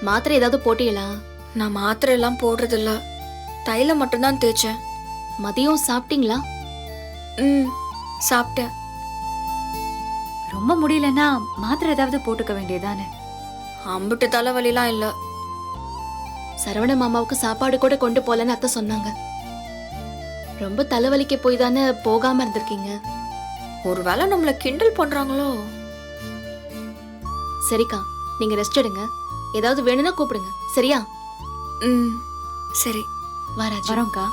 மாத்திரை ஏதாவது போட்டீங்களா? நான் மாத்திரை எல்லாம் போடுறது இல்ல, தைலம் மட்டும்தான் தேய்ச்சேன். மதியம் சாப்பிட்டீங்களா? ம், சாப்பிட்டேன். ரொம்ப முடியலன்னா மாத்திரை ஏதாவது போட்டுக்க வேண்டியதானே? அம்பிட்டு தலைவலிலாம் இல்ல. சரவண மாமாவுக்கு சாப்பாடு கூட கொண்டு போலன்னு அத்தை சொன்னாங்க. ரொம்ப தலைவலிக்க போய் தானே போகாம இருந்திருக்கீங்க. ஒருவேளை நம்மள கிண்டல் பண்றாங்களோ? சரிக்கா, நீங்க ரெஸ்ட் எடுங்க. ஏதாவது வேணும்னா கூப்பிடுங்க, சரியா? ம், சரி. வாராஜி. வரோம்க்கா.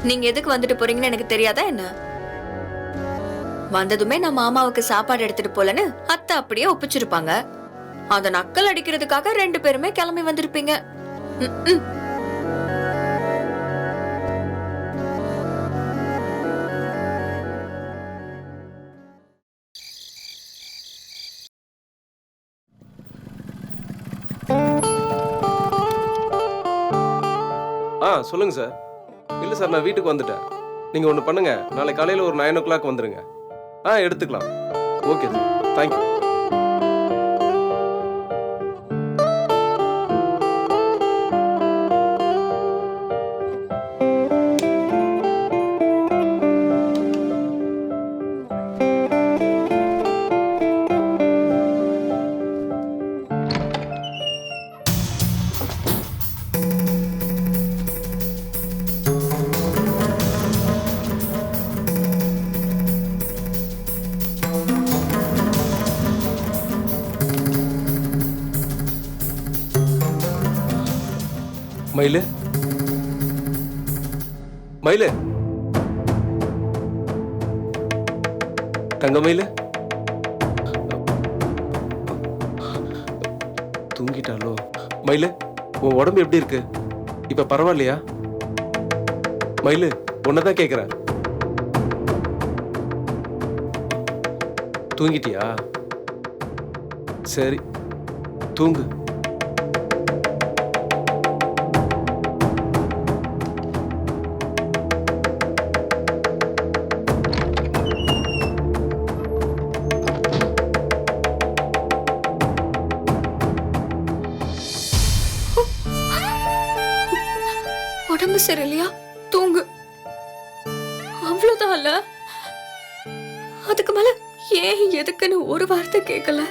நீங்க எதுக்கு வந்துட்டு போறீங்கன்னு எனக்கு தெரியாதா என்ன? வந்ததுமே நான் மாமாவுக்கு சாப்பாடு எடுத்துட்டு போலன்னு அத்தை அப்படியே ஒப்பிச்சிருப்பாங்க. அத நக்கல் அடிக்கிறதுக்காக 2 பேருமே கிளம்பி வந்திருப்பீங்க. ம்ம். சொல்லுங்க சார். இல்லை சார், நான் வீட்டுக்கு வந்துட்டேன். நீங்கள் ஒன்று பண்ணுங்க, நாளை காலையில் ஒரு 9 o'clock வந்துடுங்க. எடுத்துக்கலாம். Okay sir, thank you. மயிலு, மயிலு, தங்க மயிலு, தூங்கிட்டாலோ? மயிலு, உன் உடம்பு எப்படி இருக்கு? இப்ப பரவாயில்லையா? மயிலு, உன்னதான் கேக்குறேன். தூங்கிட்டியா? சரி, தூங்கு. உடம்பு சரியில்லையா? தூங்கு. அவ்வளவுதான் இல்ல? அதுக்கு மேல ஏன் எதுக்குன்னு ஒரு வார்த்தை கேட்கல.